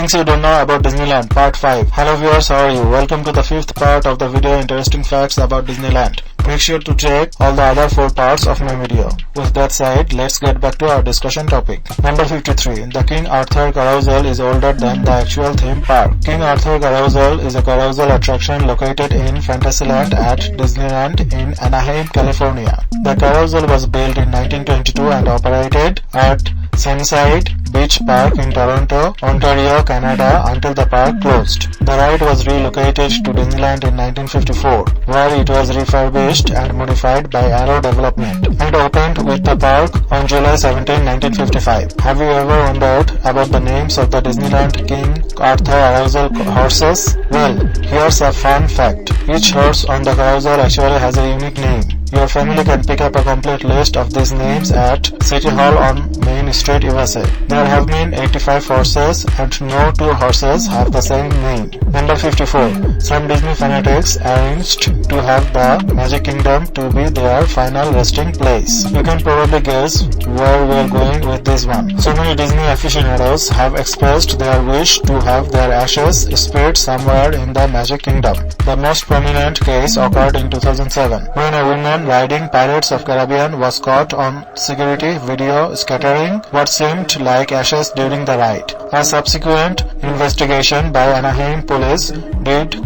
Things you don't know about Disneyland, Part 5. Hello viewers, how are you? Welcome to the 5th part of the video, Interesting Facts about Disneyland. Make sure to check all the other 4 parts of my video. With that said, let's get back to our discussion topic. Number 53. The King Arthur Carousel is older than the actual theme park. King Arthur Carousel is a carousel attraction located in Fantasyland at Disneyland in Anaheim, California. The carousel was built in 1922 and operated at Sunnyside Beach Park in Toronto, Ontario, Canada until the park closed. The ride was relocated to Disneyland in 1954, where it was refurbished and modified by Arrow Development, and opened with the park on July 17, 1955. Have you ever wondered about the names of the Disneyland King Arthur Carousel horses? Well, here's a fun fact. Each horse on the carousel actually has a unique name. Your family can pick up a complete list of these names at City Hall on Main Street, U.S.A. There have been 85 horses and no 2 horses have the same name. Number 54. Some Disney fanatics arranged to have the Magic Kingdom to be their final resting place. You can probably guess where we are going with this one. So many Disney aficionados have expressed their wish to have their ashes spread somewhere in the Magic Kingdom. The most prominent case occurred in 2007 when a woman riding Pirates of Caribbean was caught on security video scattering what seemed like ashes during the ride. A subsequent investigation by Anaheim police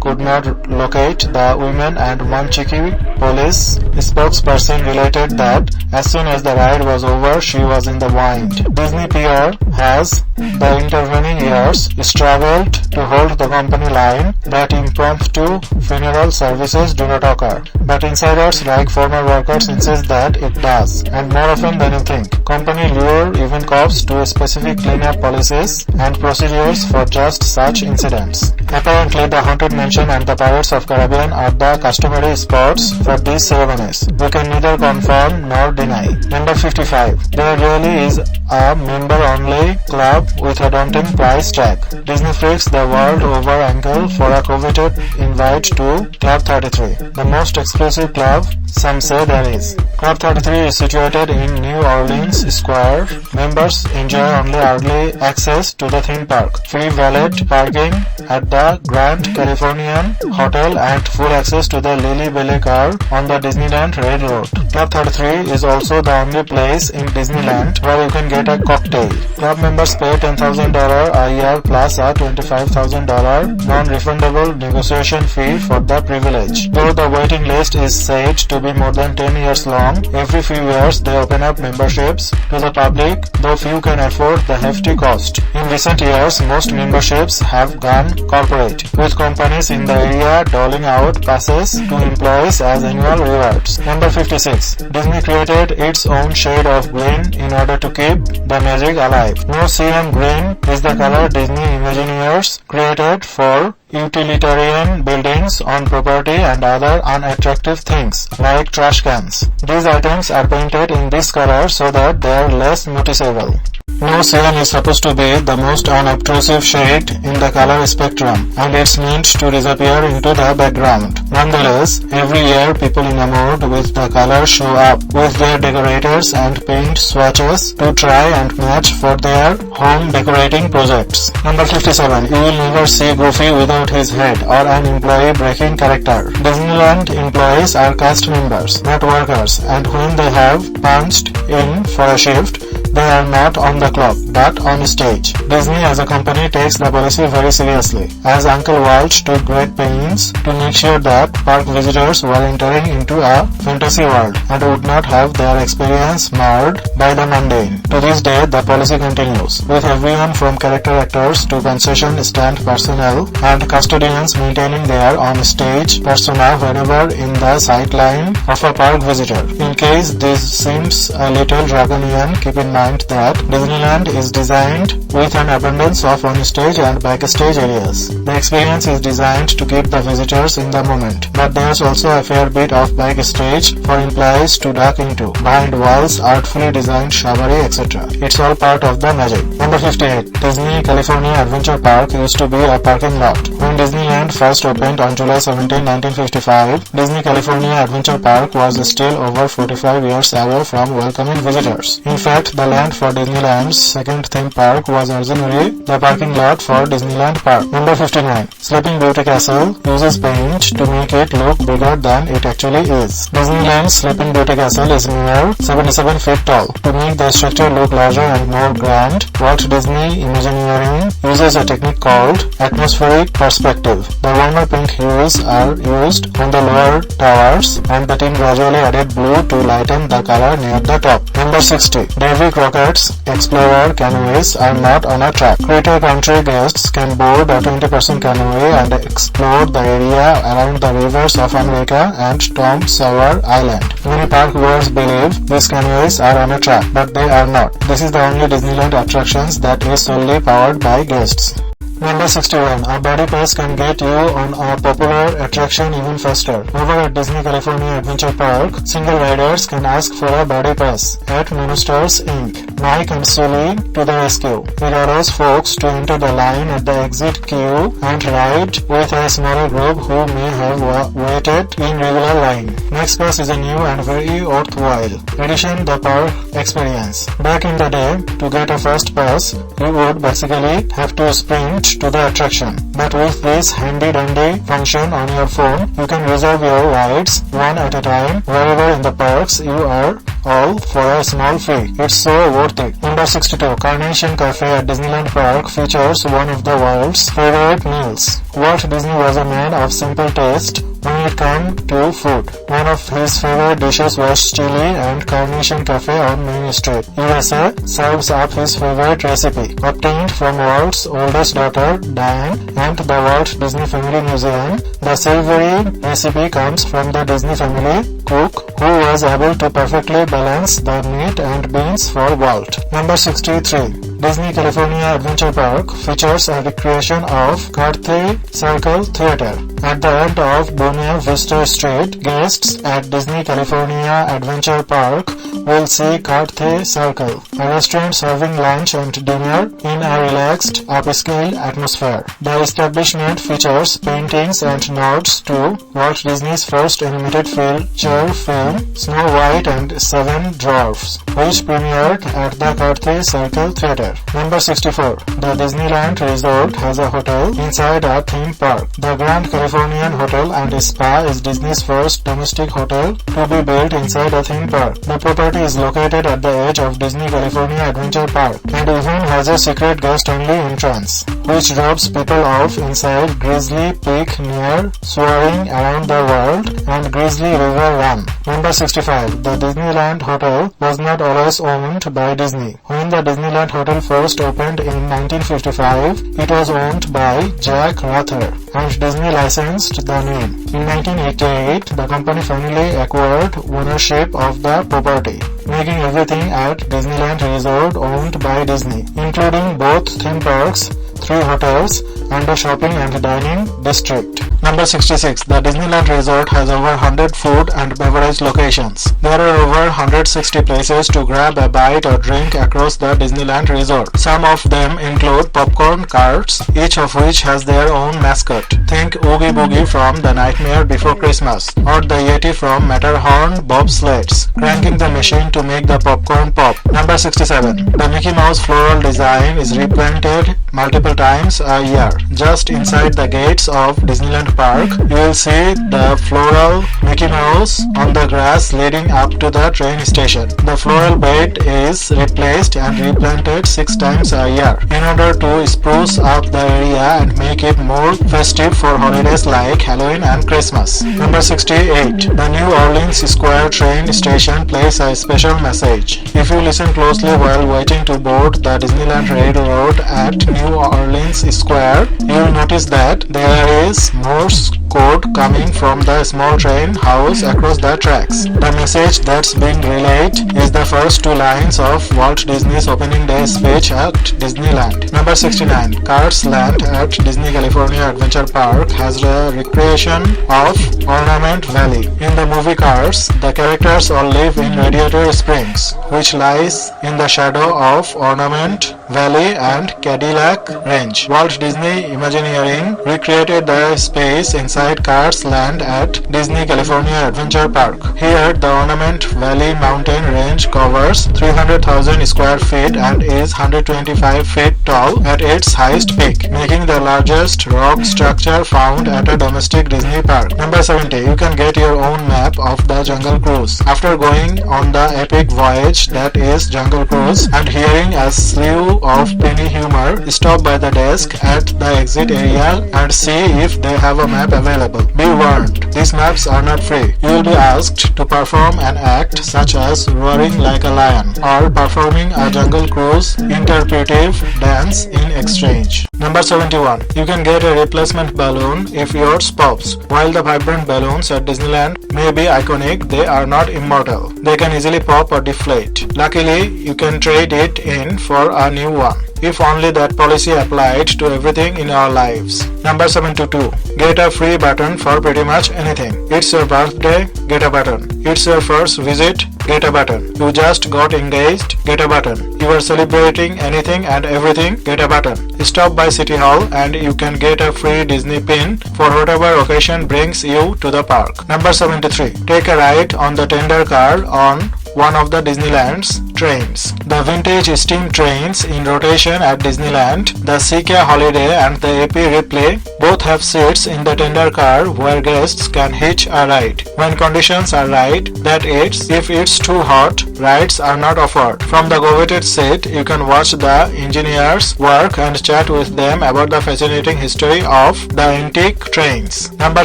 could not locate the woman, and one cheeky police spokesperson related that as soon as the ride was over, she was in the wind. Disney PR has, the intervening years, struggled to hold the company line that impromptu funeral services do not occur. But insiders like former workers insist that it does, and more often than you think. Company lure even cops to specific cleanup policies and procedures for just such incidents. Apparently, the Haunted Mansion and the Pirates of Caribbean are the customary spots for these ceremonies. We can neither confirm nor deny. Number 55. There really is a member-only club with a daunting price tag. Disney freaks the world over angle for a coveted invite to Club 33, the most exclusive club some say there is. Club 33 is situated in New Orleans Square. Members enjoy only early access to the theme park, free valet parking at the Grand Californian Hotel, and full access to the Lily Belly car on the Disneyland Railroad. Club 33 is also the only place in Disneyland where you can get a cocktail. Club members pay $10,000 a year plus a $25,000 non-refundable negotiation fee for the privilege. Though the waiting list is said to be more than 10 years long, every few years they open up memberships to the public, though few can afford the hefty cost. In recent years, most memberships have gone corporate, with companies in the area doling out passes to employees as annual rewards. Number 56. Disney created its own shade of green in order to keep the magic alive. No CM green is the color Disney Imagineers created for utilitarian buildings on property and other unattractive things like trash cans. These items are painted in this color so that they are less noticeable. No cyan is supposed to be the most unobtrusive shade in the color spectrum, and it's meant to disappear into the background. Nonetheless, every year people in a mood with the color show up with their decorators and paint swatches to try and match for their home decorating projects. Number 57. You will never see Goofy without his head or an employee-breaking character. Disneyland employees are cast members, not workers, and when they have punched in for a shift, they are not on the clock, but on stage. Disney as a company takes the policy very seriously, as Uncle Walt took great pains to make sure that park visitors were entering into a fantasy world and would not have their experience marred by the mundane. To this day, the policy continues, with everyone from character actors to concession stand personnel and custodians maintaining their on-stage persona whenever in the sightline of a park visitor. In case this seems a little draconian, keep in mind that Disneyland is designed with an abundance of on-stage and backstage areas. The experience is designed to keep the visitors in the moment, but there's also a fair bit of backstage for employees to duck into, behind walls, artfully designed shrubbery, etc. It's all part of the magic. Number 58. Disney California Adventure Park used to be a parking lot. When Disneyland first opened on July 17, 1955, Disney California Adventure Park was still over 45 years away from welcoming visitors. In fact, the land for Disneyland's second theme park was originally the parking lot for Disneyland Park. Number 59. Sleeping Beauty Castle uses paint to make it look bigger than it actually is. Disneyland's Sleeping Beauty Castle is near 77 feet tall. To make the structure look larger and more grand, Walt Disney Imagineering uses a technique called atmospheric perspective. The warmer pink hues are used on the lower towers, and the team gradually added blue to lighten the color near the top. Number 60. Davy Crockett's Explorer canoes are not on a track. Critter Country guests can board a 20% canoe and explore the area around the rivers of America and Tom Sawyer Island. Many park goers believe these canoes are on a track, but they are not. This is the only Disneyland attractions that is solely powered by guests. Number 61. A body pass can get you on a popular attraction even faster. Over at Disney California Adventure Park, single riders can ask for a body pass at Monsters Inc. Mike and Sully to the rescue. It allows folks to enter the line at the exit queue and ride with a smaller group who may have waited in regular line. Next pass is a new and very worthwhile addition the park experience. Back in the day, to get a first pass, you would basically have to sprint to the attraction. But with this handy-dandy function on your phone, you can reserve your rides one at a time wherever in the parks you are, all for a small fee. It's so worth it. Number 62. Carnation Cafe at Disneyland Park features one of the world's favorite meals. Walt Disney was a man of simple taste when it came to food. One of his favorite dishes was chili, and Carnation Cafe on Main Street, U.S.A. serves up his favorite recipe, obtained from Walt's oldest daughter, Diane, and the Walt Disney Family Museum. The savory recipe comes from the Disney family cook, who was able to perfectly balance the meat and beans for Walt. Number 63. Disney California Adventure Park features a recreation of Carthay Circle Theater. At the end of Buena Vista Street, guests at Disney California Adventure Park will see Carthay Circle, a restaurant serving lunch and dinner in a relaxed, upscale atmosphere. The establishment features paintings and nods to Walt Disney's first animated feature film, Snow White and Seven Dwarfs, which premiered at the Carthay Circle Theater. Number 64. The Disneyland Resort has a hotel inside a theme park. The Grand Californian Hotel and Spa is Disney's first domestic hotel to be built inside a theme park. The property is located at the edge of Disney California Adventure Park and even has a secret guest-only entrance, which drops people off inside Grizzly Peak near Soaring Around the World and Grizzly River Run. Number 65. The Disneyland Hotel was not always owned by Disney. When the Disneyland Hotel first opened in 1955, it was owned by Jack Arthur, and Disney licensed the name. In 1988, the company finally acquired ownership of the property, making everything at Disneyland Resort owned by Disney, including both theme parks, 3 hotels, and a shopping and dining district. Number 66. The Disneyland Resort has over 100 food and beverage locations. There are over 160 places to grab a bite or drink across the Disneyland Resort. Some of them include popcorn carts, each of which has their own mascot. Think Oogie Boogie from The Nightmare Before Christmas, or the Yeti from Matterhorn bobsleds, cranking the machine to make the popcorn pop. Number 67. The Mickey Mouse floral design is replanted multiple times a year. Just inside the gates of Disneyland Park, you will see the floral Mickey Mouse on the grass leading up to the train station. The floral bed is replaced and replanted 6 times a year in order to spruce up the area and make it more festive for holidays like Halloween and Christmas. Number 68. The New Orleans Square train station plays a special message. If you listen closely while waiting to board the Disneyland Railroad at New Orleans Square, you will notice that there is Morse code coming from the small train house across the tracks. The message that's being relayed is the first 2 lines of Walt Disney's opening day speech at Disneyland. Number 69. Cars Land at Disney California Adventure Park has a recreation of Ornament Valley. In the movie Cars, the characters all live in Radiator Springs, which lies in the shadow of Ornament Valley and Cadillac Range. Walt Disney Imagineering recreated the space inside Sunnyside Carousel at Disney California Adventure Park. Here, the Ornament Valley mountain range covers 300,000 square feet and is 125 feet tall at its highest peak, making the largest rock structure found at a domestic Disney park. Number 70. You can get your own map of the Jungle Cruise. After going on the epic voyage that is Jungle Cruise and hearing a slew of penny humor, stop by the desk at the exit area and see if they have a map available. Be warned, these maps are not free. You will be asked to perform an act such as roaring like a lion or performing a Jungle Cruise interpretive dance in exchange. Number 71. You can get a replacement balloon if yours pops. While the vibrant balloons at Disneyland may be iconic, they are not immortal. They can easily pop or deflate. Luckily, you can trade it in for a new one. If only that policy applied to everything in our lives. Number 72. Get a free button for pretty much anything. It's your birthday? Get a button. It's your first visit? Get a button. You just got engaged? Get a button. You are celebrating anything and everything? Get a button. Stop by City Hall and you can get a free Disney pin for whatever occasion brings you to the park. Number 73. Take a ride on the tender car on one of the Disneyland's trains. The vintage steam trains in rotation at Disneyland, the CK Holiday and the AP Replay, both have seats in the tender car where guests can hitch a ride. When conditions are right, that is, if it's too hot, rides are not offered. From the coveted seat, you can watch the engineers work and chat with them about the fascinating history of the antique trains. Number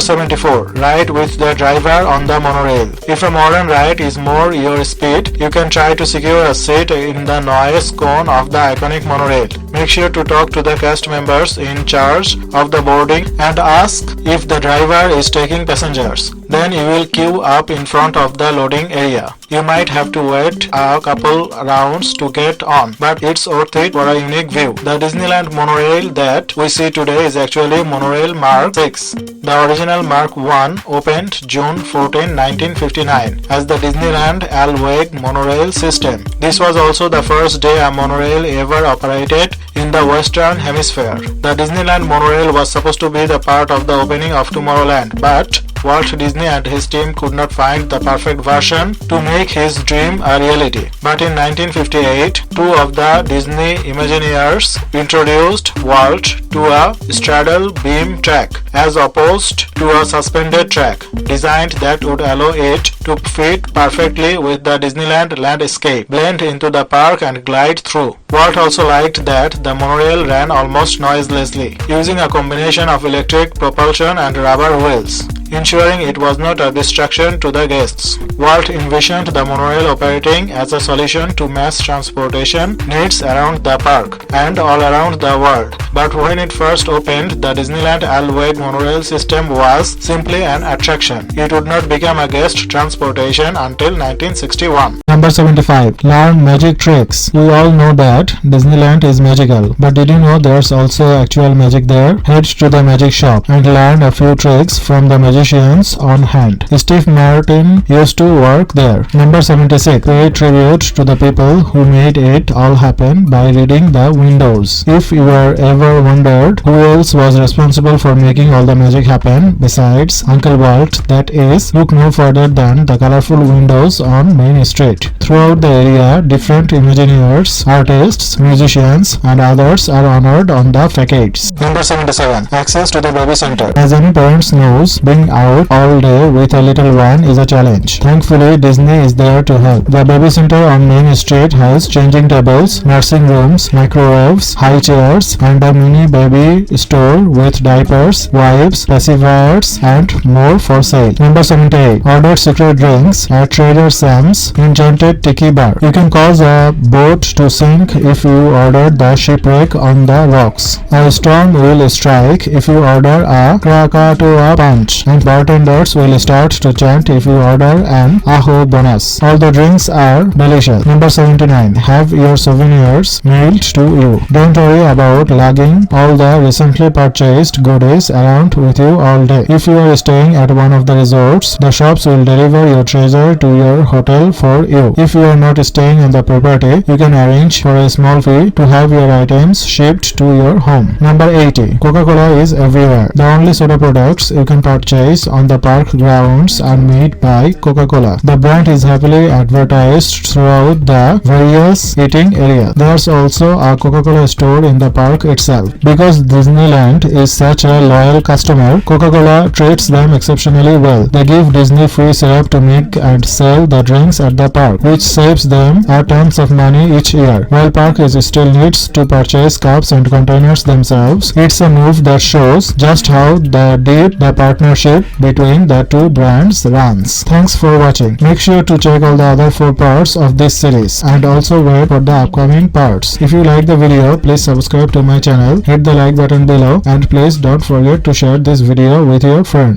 74. Ride with the driver on the monorail. If a modern ride is more your speed, you can try to secure a seat in the noise cone of the iconic monorail. Make sure to talk to the cast members in charge of the boarding and ask if the driver is taking passengers. Then you will queue up in front of the loading area. You might have to wait a couple rounds to get on, but it's worth it for a unique view. The Disneyland monorail that we see today is actually monorail Mark 6. The original Mark 1 opened June 14, 1959 as the Disneyland Alweg monorail system. This was also the first day a monorail ever operated in the Western Hemisphere. The Disneyland monorail was supposed to be the part of the opening of Tomorrowland, but Walt Disney and his team could not find the perfect version to make his dream a reality. But in 1958, two of the Disney Imagineers introduced Walt to a straddle beam track as opposed to a suspended track, designed that would allow it to fit perfectly with the Disneyland landscape, blend into the park and glide through. Walt also liked that the monorail ran almost noiselessly, using a combination of electric propulsion and rubber wheels, ensuring it was not a distraction to the guests. Walt envisioned the monorail operating as a solution to mass transportation needs around the park and all around the world. But when it first opened, the Disneyland Alweg monorail system was simply an attraction. It would not become a guest transportation until 1961. Number 75. Learn magic tricks. We all know that Disneyland is magical, but did you know there's also actual magic there? Head to the magic shop and learn a few tricks from the magicians on hand. Steve Martin used to work there. Number 76. Pay tribute to the people who made it all happen by reading the windows. If you were ever wondered who else was responsible for making all the magic happen besides Uncle Walt, that is, look no further than the colorful windows on Main Street. Throughout the area, different Imagineers, artists, musicians, and others are honored on the facades. Number 77. Access to the baby center. As any parents knows, being out all day with a little one is a challenge. Thankfully, Disney is there to help. The baby center on Main Street has changing tables, nursing rooms, microwaves, high chairs, and a mini baby store with diapers, wipes, pacifiers, and more for sale. Number 78. Order secret drinks at Trader Sam's Enchanted Tiki Bar. You can cause a boat to sink if you order the shipwreck on the rocks. A storm will strike if you order a Krakatoa punch, and bartenders will start to chant if you order an Aho bonus. All the drinks are delicious. Number 79. Have your souvenirs mailed to you. Don't worry about lugging all all the recently purchased goodies around with you all day. If you are staying at one of the resorts, the shops will deliver your treasure to your hotel for you. If you are not staying on the property, you can arrange for a small fee to have your items shipped to your home. Number 80. Coca-Cola is everywhere. The only soda products you can purchase on the park grounds are made by Coca-Cola. The brand is heavily advertised throughout the various eating areas. There's also a Coca-Cola store in the park itself. Because Disneyland is such a loyal customer, Coca-Cola treats them exceptionally well. They give Disney free syrup to make and sell the drinks at the park, which saves them a tons of money each year. While park is still needs to purchase cups and containers themselves, it's a move that shows just how deep the partnership between the two brands runs. Thanks for watching. Make sure to check all the other 4 parts of this series and also wait for the upcoming parts. If you like the video, please subscribe to my channel, hit the like button below, and please don't forget to share this video with your friends.